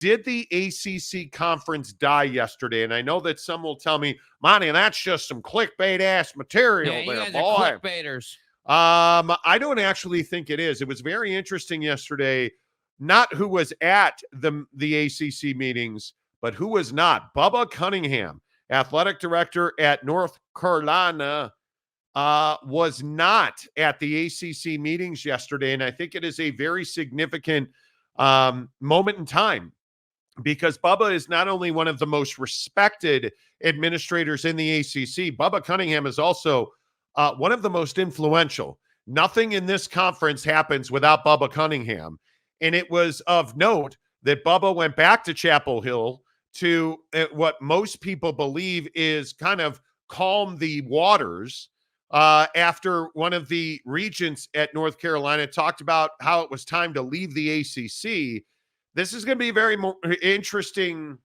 did the ACC Conference die yesterday? And I know that some will tell me, Monty, that's just some clickbait-ass material you there, guys boy. are clickbaiters. I don't actually think it is. It was very interesting yesterday, not who was at the ACC meetings, but who was not. Bubba Cunningham, athletic director at North Carolina, was not at the ACC meetings yesterday, and I think it is a very significant moment in time because Bubba is not only one of the most respected administrators in the ACC, Bubba Cunningham is also one of the most influential. Nothing in this conference happens without Bubba Cunningham, and it was of note that Bubba went back to Chapel Hill to what most people believe is kind of calm the waters after one of the regents at North Carolina talked about how it was time to leave the ACC. This is going to be a very interesting,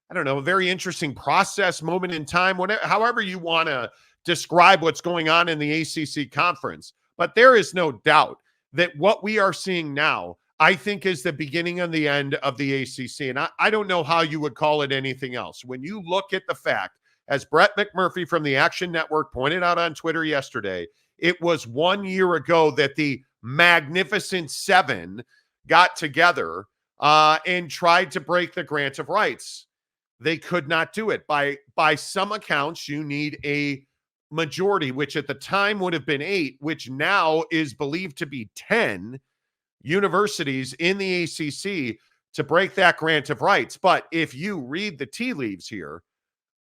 I don't know, a very interesting process, moment in time, whatever, however you want to describe what's going on in the ACC conference. But there is no doubt that what we are seeing now, I think, is the beginning and the end of the ACC. And I don't know how you would call it anything else. When you look at the fact, as Brett McMurphy from the Action Network pointed out on Twitter yesterday, it was 1 year ago that the Magnificent Seven got together and tried to break the grant of rights. They could not do it. By some accounts, you need a majority, which at the time would have been 8, which now is believed to be 10 universities in the ACC to break that grant of rights. But if you read the tea leaves here,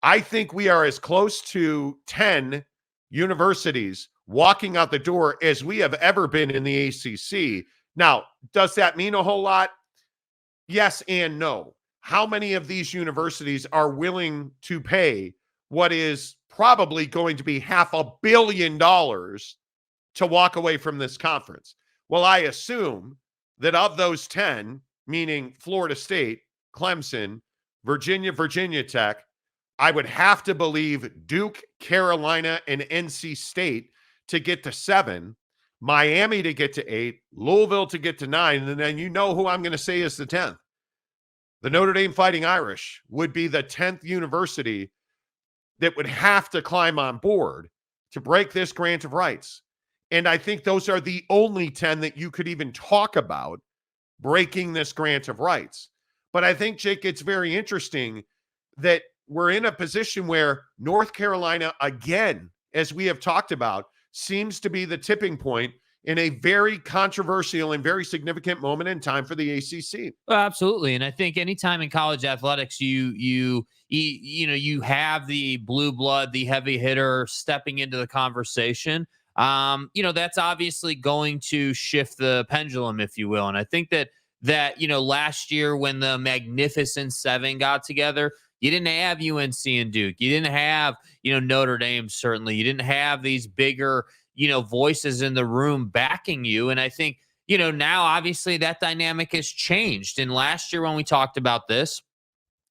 I think we are as close to 10 universities walking out the door as we have ever been in the ACC. Now, does that mean a whole lot? Yes and no. How many of these universities are willing to pay what is probably going to be $500 million to walk away from this conference? Well, I assume that of those 10, meaning Florida State, Clemson, Virginia Tech, I would have to believe Duke, Carolina, and NC State to get to 7, Miami to get to 8, Louisville to get to 9, and then you know who I'm going to say is the 10th. The Notre Dame Fighting Irish would be the 10th university that would have to climb on board to break this grant of rights. And I think those are the only 10 that you could even talk about breaking this grant of rights. But I think, Jake, it's very interesting that we're in a position where North Carolina, again, as we have talked about, seems to be the tipping point in a very controversial and very significant moment in time for the ACC. Well, absolutely. And I think anytime in college athletics, you have the blue blood, the heavy hitter stepping into the conversation, that's obviously going to shift the pendulum, if you will. And I think that last year when the Magnificent Seven got together, you didn't have UNC and Duke. You didn't have, Notre Dame, certainly. You didn't have these bigger, voices in the room backing you. And I think, now obviously that dynamic has changed. And last year when we talked about this,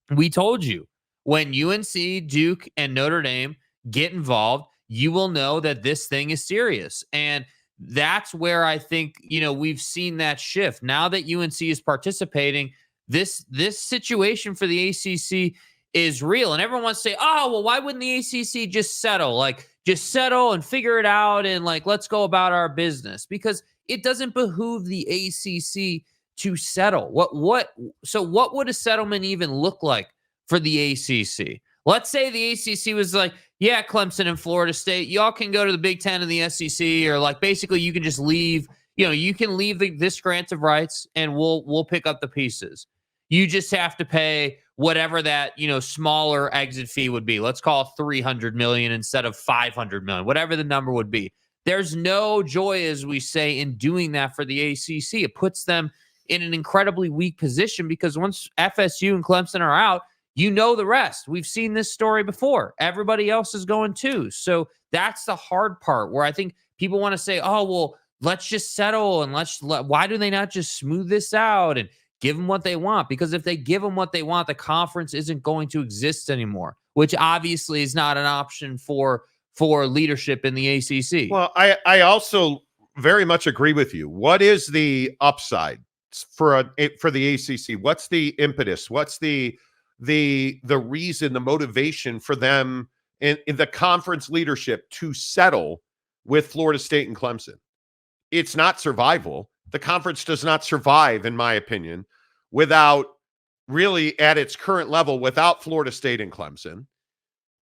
we told you when UNC, Duke, and Notre Dame get involved, you will know that this thing is serious. And that's where I think, we've seen that shift. Now that UNC is participating, this situation for the ACC is real. And everyone wants to say, oh, well, why wouldn't the ACC just settle? Just settle and figure it out and let's go about our business. Because it doesn't behoove the ACC to settle. So what would a settlement even look like for the ACC? Let's say the ACC was like, yeah, Clemson and Florida State, y'all can go to the Big Ten and the SEC, or basically you can just leave, you can leave this grant of rights and we'll pick up the pieces. You just have to pay whatever that, smaller exit fee would be. Let's call it $300 million instead of $500 million, whatever the number would be. There's no joy, as we say, in doing that for the ACC. It puts them in an incredibly weak position because once FSU and Clemson are out, the rest. We've seen this story before. Everybody else is going too. So that's the hard part where I think people want to say, oh, well, let's just settle and why do they not just smooth this out and give them what they want? Because if they give them what they want, the conference isn't going to exist anymore, which obviously is not an option for leadership in the ACC. Well, I also very much agree with you. What is the upside for the ACC? What's the impetus? What's the reason, the motivation for them in the conference leadership to settle with Florida State and Clemson? It's not survival. The conference does not survive, in my opinion, without really at its current level without Florida State and Clemson.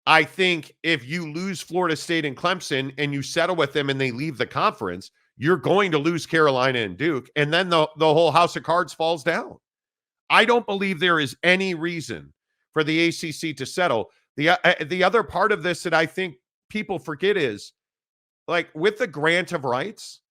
I think if you lose Florida State and Clemson and you settle with them and they leave the conference, you're going to lose Carolina and Duke, and then the whole house of cards falls down. I don't believe there is any reason for the ACC to settle. The other part of this that I think people forget is, like, with the grant of rights,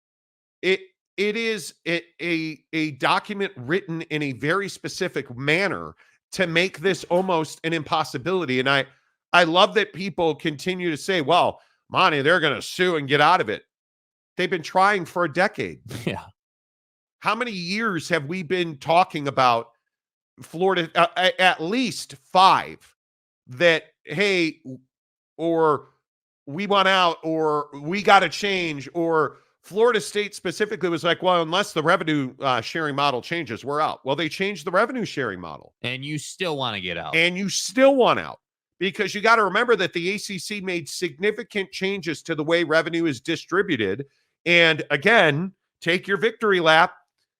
it is a document written in a very specific manner to make this almost an impossibility. And I love that people continue to say, well, Monty, they're going to sue and get out of it. They've been trying for a decade. Yeah. How many years have we been talking about Florida? At least 5 that, hey, or we want out, or we got to change, or Florida State specifically was like, well, unless the revenue sharing model changes, we're out. Well, they changed the revenue sharing model. And you still want to get out. And you still want out. Because you got to remember that the ACC made significant changes to the way revenue is distributed. And again, take your victory lap.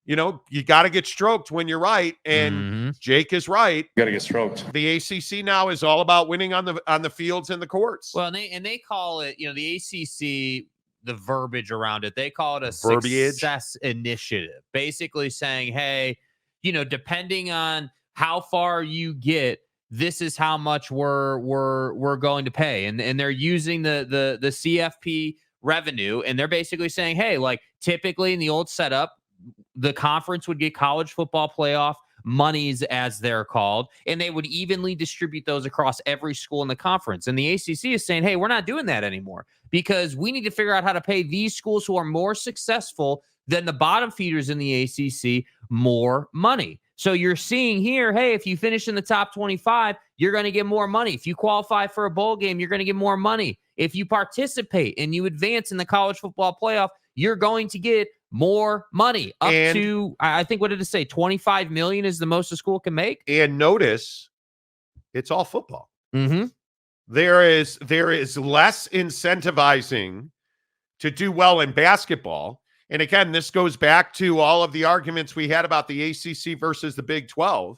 You know, you got to get stroked when you're right. And Jake is right. You got to get stroked. The ACC now is all about winning on the fields and the courts. Well, and they call it, the ACC, the verbiage around it, they call it a success initiative. Basically saying, hey, depending on how far you get, this is how much we're going to pay. And they're using the CFP revenue, and they're basically saying, hey, like, typically in the old setup, the conference would get college football playoff monies, as they're called, and they would evenly distribute those across every school in the conference. And the ACC is saying, hey, we're not doing that anymore, because we need to figure out how to pay these schools who are more successful than the bottom feeders in the ACC more money. So you're seeing here, hey, if you finish in the top 25, you're going to get more money. If you qualify for a bowl game, you're going to get more money. If you participate and you advance in the college football playoff, you're going to get more money. Up to, I think, what did it say? $25 million is the most a school can make. And notice, it's all football. Mm-hmm. There is less incentivizing to do well in basketball. And again, this goes back to all of the arguments we had about the ACC versus the Big 12.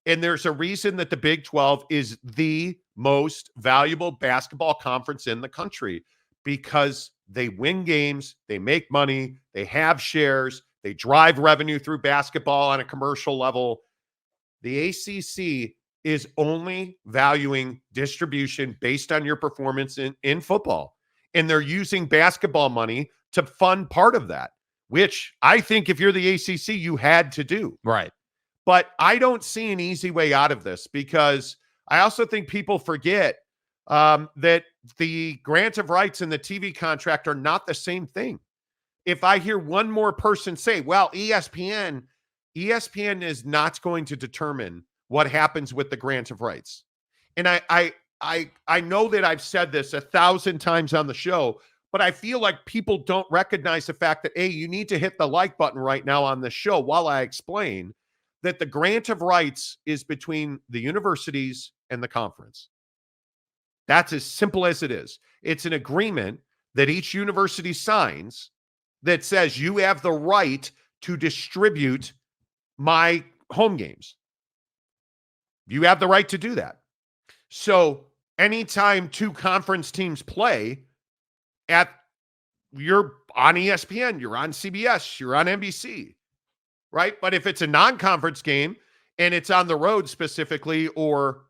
And there's a reason that the Big 12 is the most valuable basketball conference in the country, because they win games, they make money, they have shares, they drive revenue through basketball on a commercial level. The ACC is only valuing distribution based on your performance in football. And they're using basketball money to fund part of that, which I think if you're the ACC, you had to do. Right. But I don't see an easy way out of this, because I also think people forget that the grant of rights and the TV contract are not the same thing. If I hear one more person say, well, ESPN is not going to determine what happens with the grant of rights. And I know that I've said this 1,000 times on the show, but I feel like people don't recognize the fact that, A, you need to hit the like button right now on the show while I explain that the grant of rights is between the universities and the conference. That's as simple as it is. It's an agreement that each university signs that says you have the right to distribute my home games. You have the right to do that. So anytime 2 conference teams play, you're on ESPN, you're on CBS, you're on NBC, right? But if it's a non-conference game and it's on the road specifically, or,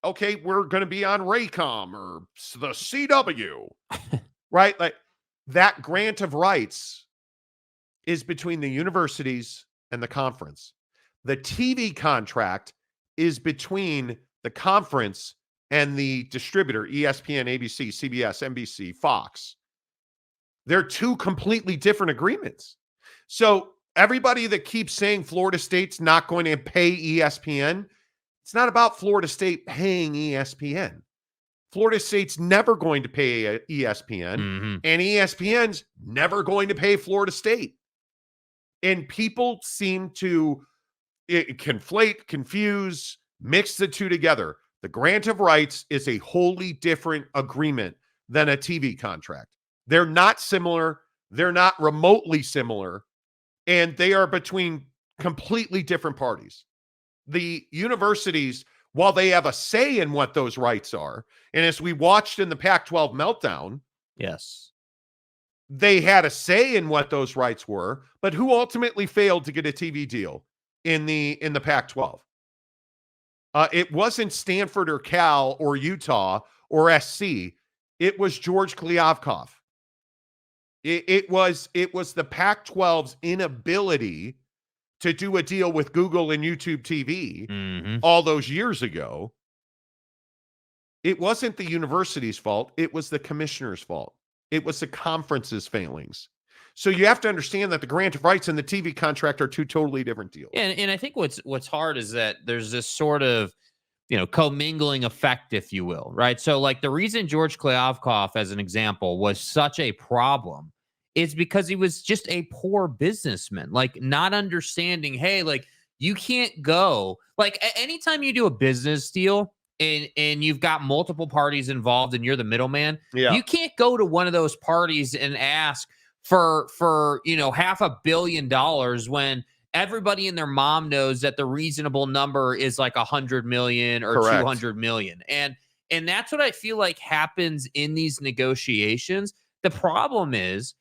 okay, we're going to be on Raycom or the CW, right? Like, that grant of rights is between the universities and the conference. The TV contract is between the conference and the distributor, ESPN, ABC, CBS, NBC, Fox. They're 2 completely different agreements. So everybody that keeps saying Florida State's not going to pay ESPN, it's not about Florida State paying ESPN. Florida State's never going to pay ESPN, and ESPN's never going to pay Florida State. And people seem to conflate, confuse, mix the two together. The grant of rights is a wholly different agreement than a TV contract. They're not similar. They're not remotely similar. And they are between completely different parties. The universities, while they have a say in what those rights are, and as we watched in the Pac-12 meltdown, yes, they had a say in what those rights were, but who ultimately failed to get a TV deal in the Pac-12? It wasn't Stanford or Cal or Utah or SC. It was George Kliavkoff. It was the Pac-12's inability to do a deal with Google and YouTube TV all those years ago. It wasn't the university's fault. It was the commissioner's fault. It was the conference's failings. So you have to understand that the grant of rights and the TV contract are two totally different deals. And I think what's hard is that there's this sort of, commingling effect, if you will, right? So like the reason George Kliavkoff, as an example, was such a problem is because he was just a poor businessman, like not understanding, hey, like you can't go, like anytime you do a business deal and you've got multiple parties involved and you're the middleman, you can't go to one of those parties and ask for $500 million when everybody and their mom knows that the reasonable number is like 100 million or Correct. 200 million. And that's what I feel like happens in these negotiations. The problem is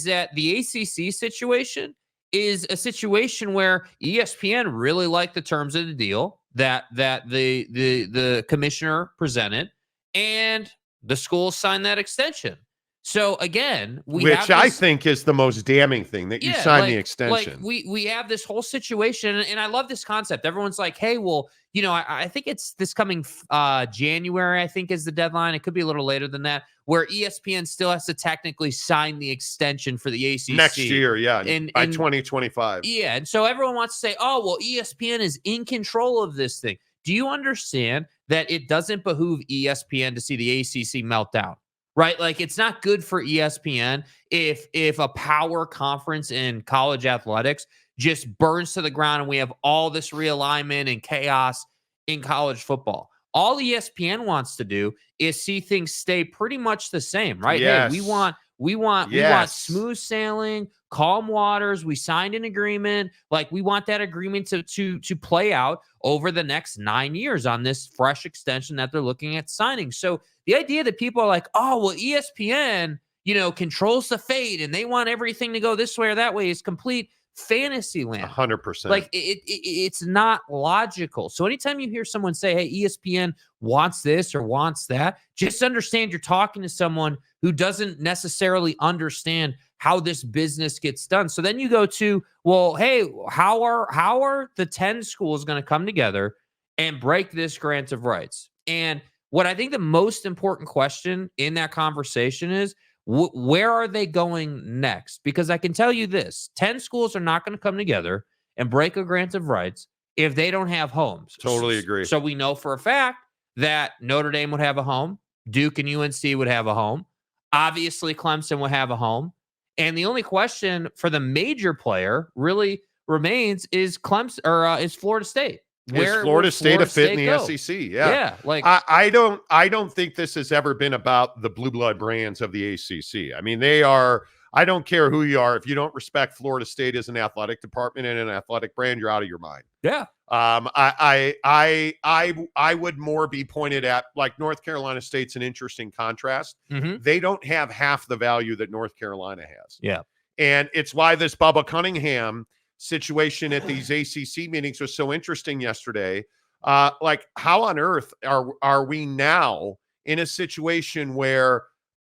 that the ACC situation is a situation where ESPN really liked the terms of the deal that the commissioner presented, and the school signed that extension. So again, which I think is the most damning thing, that you sign the extension. Like we have this whole situation, and I love this concept. Everyone's like, hey, well, I think it's this coming January, I think is the deadline. It could be a little later than that, where ESPN still has to technically sign the extension for the ACC next year, by 2025. Yeah, and so everyone wants to say, oh, well, ESPN is in control of this thing. Do you understand that it doesn't behoove ESPN to see the ACC meltdown? Right? Like, it's not good for ESPN if a power conference in college athletics just burns to the ground and we have all this realignment and chaos in college football. All ESPN wants to do is see things stay pretty much the same, right? Yes. Hey, we want smooth sailing, calm waters. We signed an agreement. Like, we want that agreement to play out over the next 9 years on this fresh extension that they're looking at signing. So the idea that people are like, oh, well, ESPN, controls the fate and they want everything to go this way or that way is complete fantasy land. 100%. Like it's not logical. So anytime you hear someone say, hey, ESPN wants this or wants that, just understand you're talking to someone who doesn't necessarily understand how this business gets done. So then you go to, well, hey, how are the 10 schools going to come together and break this grant of rights? And what I think the most important question in that conversation is, where are they going next? Because I can tell you this, 10 schools are not going to come together and break a grant of rights if they don't have homes. Totally agree. So we know for a fact that Notre Dame would have a home. Duke and UNC would have a home. Obviously, Clemson would have a home. And the only question for the major player really remains is Clemson or is Florida State. Is Florida State a fit in the SEC? Yeah. Like I don't think this has ever been about the blue blood brands of the ACC. I mean, they are. I don't care who you are. If you don't respect Florida State as an athletic department and an athletic brand, you're out of your mind. Yeah. I would more be pointed at, like, North Carolina State's an interesting contrast. Mm-hmm. They don't have half the value that North Carolina has. Yeah. And it's why this Bubba Cunningham situation at these ACC meetings was so interesting yesterday. Like, how on earth are we now in a situation where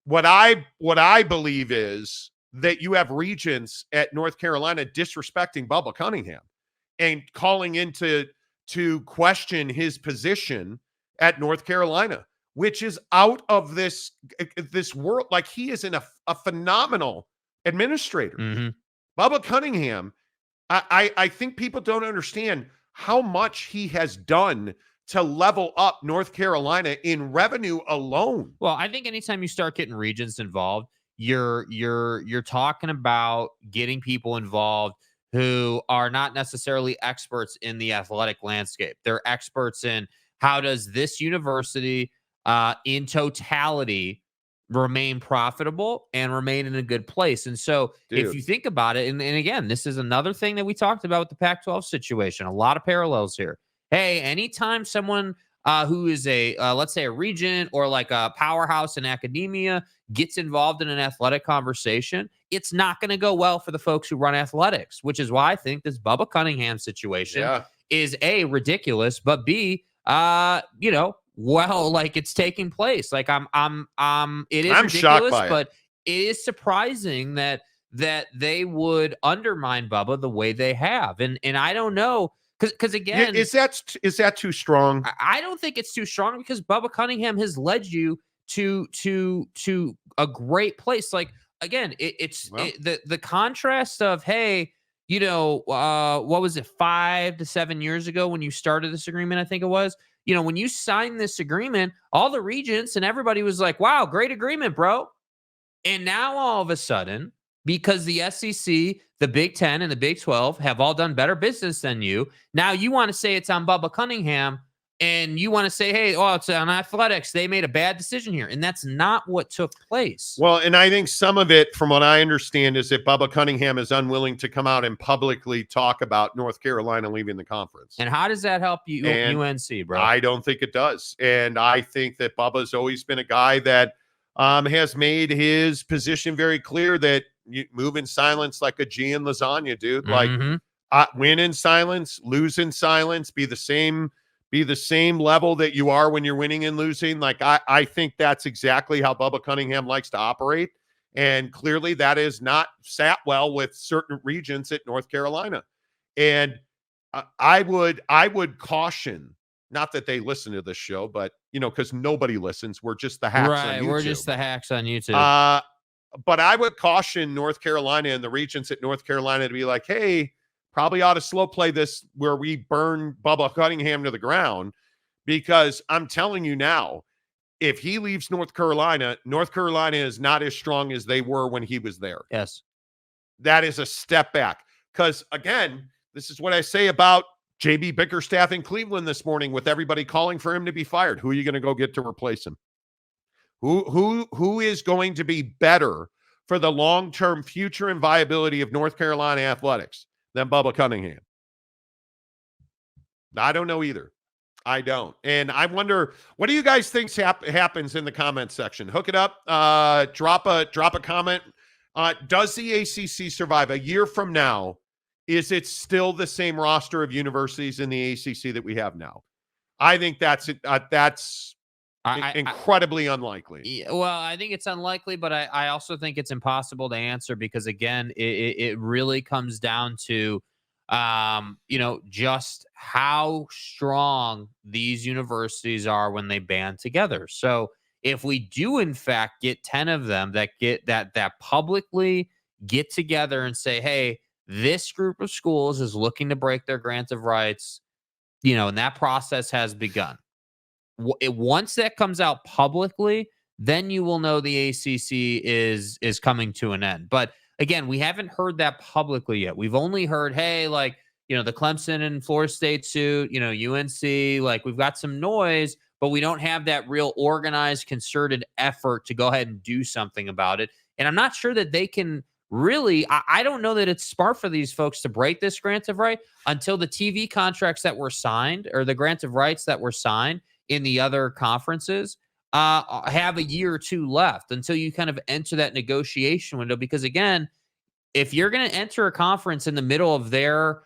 what I believe is that you have regents at North Carolina disrespecting Bubba Cunningham and calling into to question his position at North Carolina, which is out of this world. Like, he is a phenomenal administrator. Mm-hmm. Bubba Cunningham, I think people don't understand how much he has done to level up North Carolina in revenue alone. Well, I think anytime you start getting regents involved, you're talking about getting people involved who are not necessarily experts in the athletic landscape. They're experts in how does this university in totality remain profitable and remain in a good place. And so if you think about it, and again, this is another thing that we talked about with the Pac-12 situation, a lot of parallels here. Hey, anytime someone who is a, let's say a regent or like a powerhouse in academia gets involved in an athletic conversation, it's not going to go well for the folks who run athletics, which is why I think this Bubba Cunningham situation is A, ridiculous, but B, well, like it's taking place. Like it is I'm ridiculous, shocked by but it is surprising that they would undermine Bubba the way they have. And I don't know, because again, is that too strong? I don't think it's too strong, because Bubba Cunningham has led you to a great place. Like again, the contrast of, hey, what was it, 5 to 7 years ago when you started this agreement? I think it was. When you signed this agreement, all the regents and everybody was like, wow, great agreement, bro. And now all of a sudden, because the SEC, the Big 10, and the Big 12 have all done better business than you, now you want to say it's on Bubba Cunningham, and you want to say, hey, it's on athletics. They made a bad decision here. And that's not what took place. Well, and I think some of it, from what I understand, is that Bubba Cunningham is unwilling to come out and publicly talk about North Carolina leaving the conference. And how does that help you, UNC, bro? I don't think it does. And I think that Bubba's always been a guy that has made his position very clear, that you move in silence like a G in lasagna, dude. Like win in silence, lose in silence, be the same level that you are when you're winning and losing. Like, I think that's exactly how Bubba Cunningham likes to operate. And clearly that is not sat well with certain regents at North Carolina. And I would caution, not that they listen to this show, but, because nobody listens. We're just the hacks on YouTube. We're just the hacks on YouTube. But I would caution North Carolina and the regents at North Carolina to be like, hey, probably ought to slow play this where we burn Bubba Cunningham to the ground, because I'm telling you now, if he leaves North Carolina is not as strong as they were when he was there. Yes. That is a step back. Because again, this is what I say about JB Bickerstaff in Cleveland this morning, with everybody calling for him to be fired. Who are you going to go get to replace him? Who is going to be better for the long-term future and viability of North Carolina athletics than Bubba Cunningham? I don't know either. I don't. And I wonder, what do you guys think happens in the comment section? Hook it up. Drop a comment. Does the ACC survive a year from now? Is it still the same roster of universities in the ACC that we have now? I think that's incredibly unlikely. Well, I think it's unlikely, but I also think it's impossible to answer, because again, it really comes down to just how strong these universities are when they band together. So if we do in fact get 10 of them that publicly get together and say, hey, this group of schools is looking to break their grant of rights, and that process has begun. Once that comes out publicly, then you will know the ACC is coming to an end. But again, we haven't heard that publicly yet. We've only heard, hey, like, the Clemson and Florida State suit, UNC, like we've got some noise, but we don't have that real organized, concerted effort to go ahead and do something about it. And I'm not sure that they can really, I don't know that it's smart for these folks to break this grant of right until the TV contracts that were signed, or the grant of rights that were signed in the other conferences, have a year or two left until you kind of enter that negotiation window. Because again, if you're going to enter a conference in the middle of their,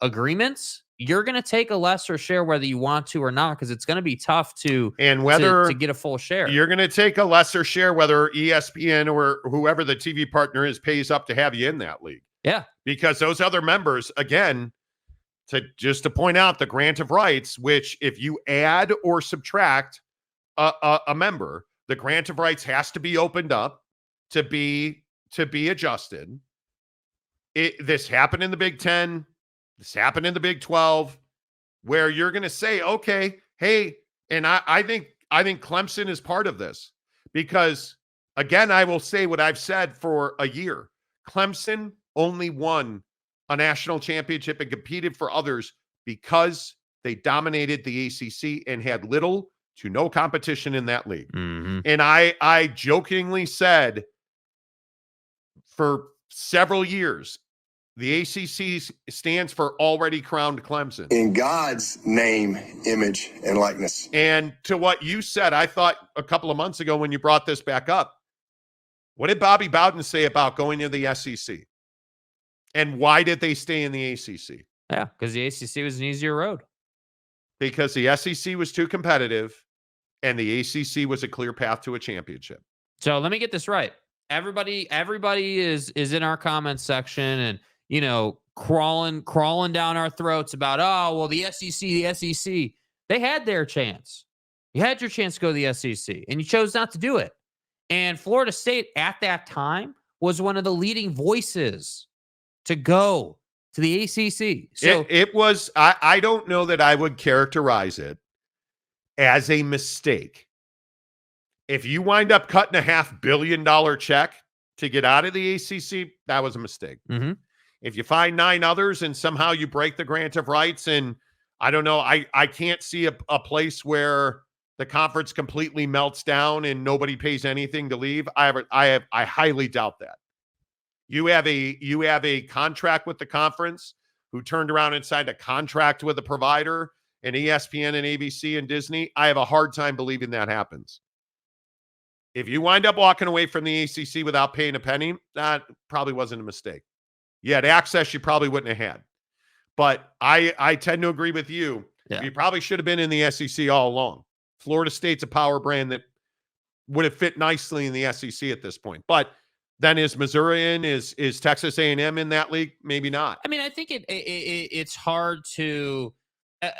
agreements, you're going to take a lesser share whether you want to or not, because it's going to be tough to get a full share. You're going to take a lesser share whether ESPN or whoever the TV partner is pays up to have you in that league. Yeah. Because those other members, again, to point out the grant of rights, which if you add or subtract a member, the grant of rights has to be opened up to be adjusted. This happened in the Big 10. This happened in the Big 12, where you're going to say, okay, hey, and I think Clemson is part of this, because again, I will say what I've said for a year. Clemson only won a national championship and competed for others because they dominated the ACC and had little to no competition in that league. Mm-hmm. And I jokingly said for several years, the ACC stands for already crowned Clemson. In God's name, image, and likeness. And to what you said, I thought a couple of months ago when you brought this back up, what did Bobby Bowden say about going to the SEC? And why did they stay in the ACC? Yeah, because the ACC was an easier road. Because the SEC was too competitive and the ACC was a clear path to a championship. So let me get this right. Everybody is in our comments section and, you know, crawling down our throats about, oh, well, the SEC. They had their chance. You had your chance to go to the SEC, and you chose not to do it. And Florida State at that time was one of the leading voices to go to the ACC. So it was, I don't know that I would characterize it as a mistake. If you wind up cutting a $500 million check to get out of the ACC, that was a mistake. Mm-hmm. If you find 9 others and somehow you break the grant of rights, and I don't know, I can't see a place where the conference completely melts down and nobody pays anything to leave. I highly doubt that. You have a contract with the conference who turned around and signed a contract with a provider and ESPN and ABC and Disney. I have a hard time believing that happens. If you wind up walking away from the ACC without paying a penny, that probably wasn't a mistake. You had access you probably wouldn't have had. But I tend to agree with you. Yeah. You probably should have been in the SEC all along. Florida State's a power brand that would have fit nicely in the SEC at this point. But then is Missouri in? Is Texas A&M in that league? Maybe not. I mean, I think it's hard to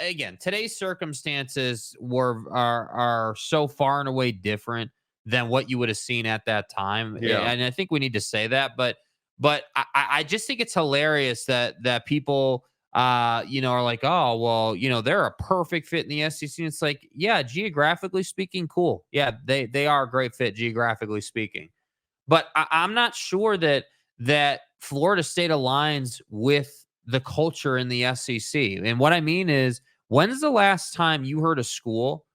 again, today's circumstances are so far and away different than what you would have seen at that time. Yeah. And I think we need to say that, but I just think it's hilarious that people you know, are like, oh, well, you know, they're a perfect fit in the SEC. And it's like, yeah, geographically speaking, cool. Yeah, they are a great fit geographically speaking. But I'm not sure that Florida State aligns with the culture in the SEC. And what I mean is, when's the last time you heard a school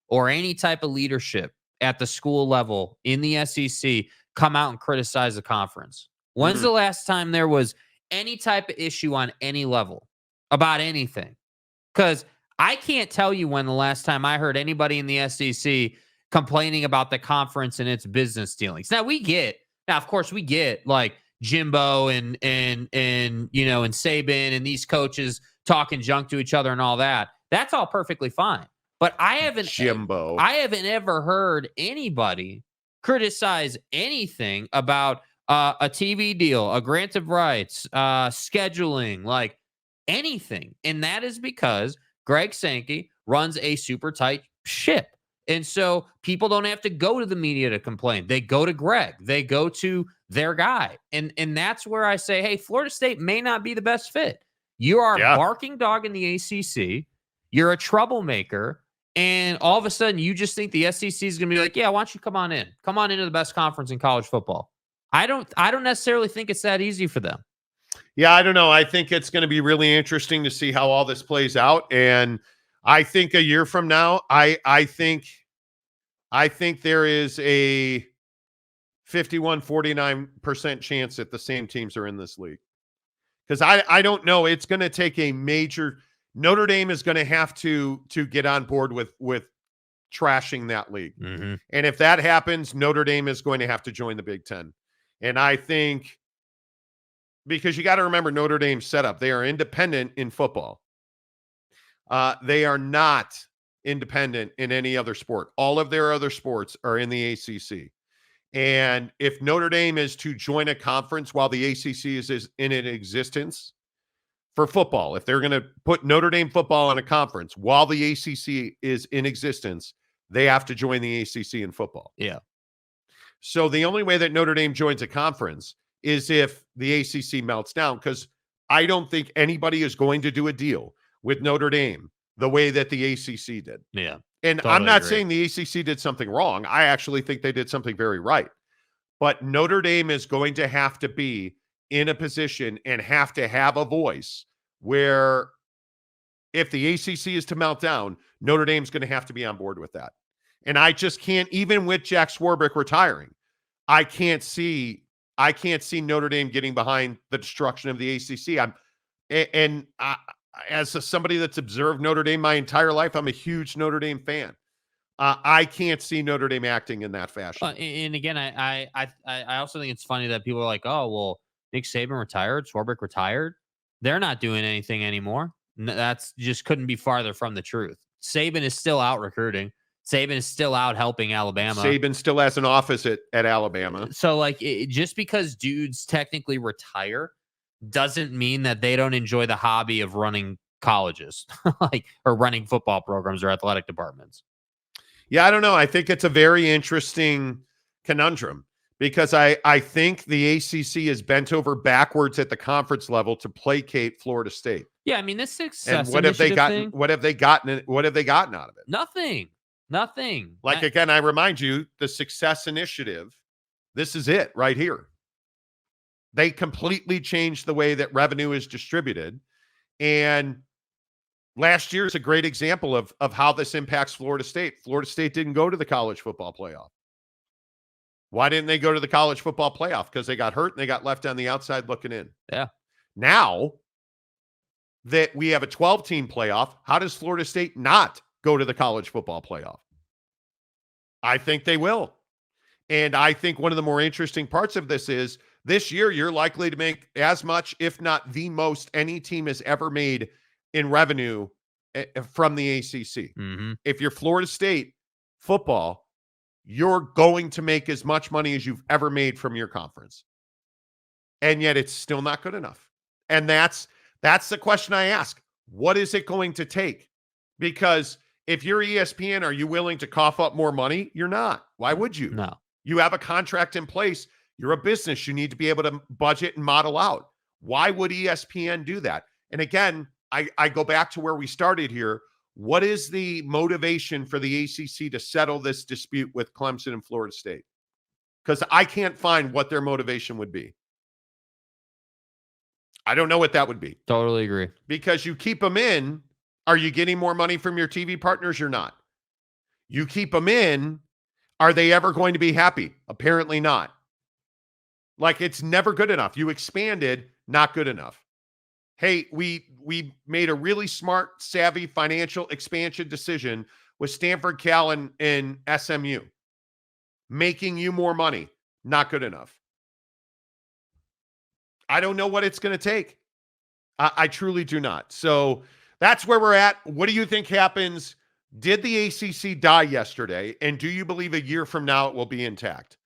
or any type of leadership at the school level in the SEC come out and criticize the conference? When's the last time there was any type of issue on any level about anything? Because I can't tell you when the last time I heard anybody in the SEC complaining about the conference and its business dealings. Now, of course, we get like Jimbo and you know, and Saban and these coaches talking junk to each other and all that. That's all perfectly fine. But I haven't ever heard anybody criticize anything about a TV deal, a grant of rights, scheduling, like anything. And that is because Greg Sankey runs a super tight ship. And so people don't have to go to the media to complain. They go to Greg. They go to their guy. And that's where I say, hey, Florida State may not be the best fit. You are a barking dog in the ACC. You're a troublemaker. And all of a sudden, you just think the SEC is going to be like, yeah, why don't you come on in? Come on into the best conference in college football. I don't necessarily think it's that easy for them. Yeah, I don't know. I think it's going to be really interesting to see how all this plays out. And I think a year from now, I think there is a 51-49% chance that the same teams are in this league. Because I don't know. It's going to take a major – Notre Dame is going to have to get on board with trashing that league. Mm-hmm. And if that happens, Notre Dame is going to have to join the Big Ten. And I think – because you got to remember Notre Dame's setup. They are independent in football. They are not independent in any other sport. All of their other sports are in the ACC. And if Notre Dame is to join a conference while the ACC is in existence for football, if they're going to put Notre Dame football in a conference while the ACC is in existence, they have to join the ACC in football. Yeah. So the only way that Notre Dame joins a conference is if the ACC melts down, because I don't think anybody is going to do a deal with Notre Dame the way that the ACC did. Yeah. And totally I'm not agree. saying the ACC did something wrong. I actually think they did something very right. But Notre Dame is going to have to be in a position and have to have a voice where if the ACC is to melt down, Notre Dame's going to have to be on board with that. And I just can't, even with Jack Swarbrick retiring, I can't see Notre Dame getting behind the destruction of the ACC. As somebody that's observed Notre Dame my entire life, I'm a huge Notre Dame fan. I can't see Notre Dame acting in that fashion. And again, I also think it's funny that people are like, oh, well, Nick Saban retired, Swarbrick retired. They're not doing anything anymore. That's just couldn't be farther from the truth. Saban is still out recruiting. Saban is still out helping Alabama. Saban still has an office at Alabama. So, like, just because dudes technically retire doesn't mean that they don't enjoy the hobby of running colleges, or running football programs or athletic departments. Yeah, I don't know. I think it's a very interesting conundrum because I think the ACC is bent over backwards at the conference level to placate Florida State. Yeah, I mean, this success. And what have they gotten? What have they gotten out of it? Nothing. Like, again, I remind you, the Success Initiative, this is it right here. They completely changed the way that revenue is distributed. And last year is a great example of how this impacts Florida State. Florida State didn't go to the college football playoff. Why didn't they go to the college football playoff? Because they got hurt and they got left on the outside looking in. Yeah. Now that we have a 12-team playoff, how does Florida State not go to the college football playoff? I think they will. And I think one of the more interesting parts of this is this year you're likely to make as much, if not the most, any team has ever made in revenue from the ACC. Mm-hmm. If you're Florida State football, you're going to make as much money as you've ever made from your conference. And yet it's still not good enough. And that's the question I ask. What is it going to take? Because if you're ESPN, are you willing to cough up more money? You're not. Why would you? No. You have a contract in place. You're a business. You need to be able to budget and model out. Why would ESPN do that? And again, I go back to where we started here. What is the motivation for the ACC to settle this dispute with Clemson and Florida State? Because I can't find what their motivation would be. I don't know what that would be. Totally agree. Because you keep them in, are you getting more money from your TV partners? You're not. You keep them in, are they ever going to be happy? Apparently not. Like, it's never good enough. You expanded, not good enough. Hey, we made a really smart, savvy financial expansion decision with Stanford, Cal, and SMU. Making you more money, not good enough. I don't know what it's going to take. I truly do not. So that's where we're at. What do you think happens? Did the ACC die yesterday? And do you believe a year from now it will be intact?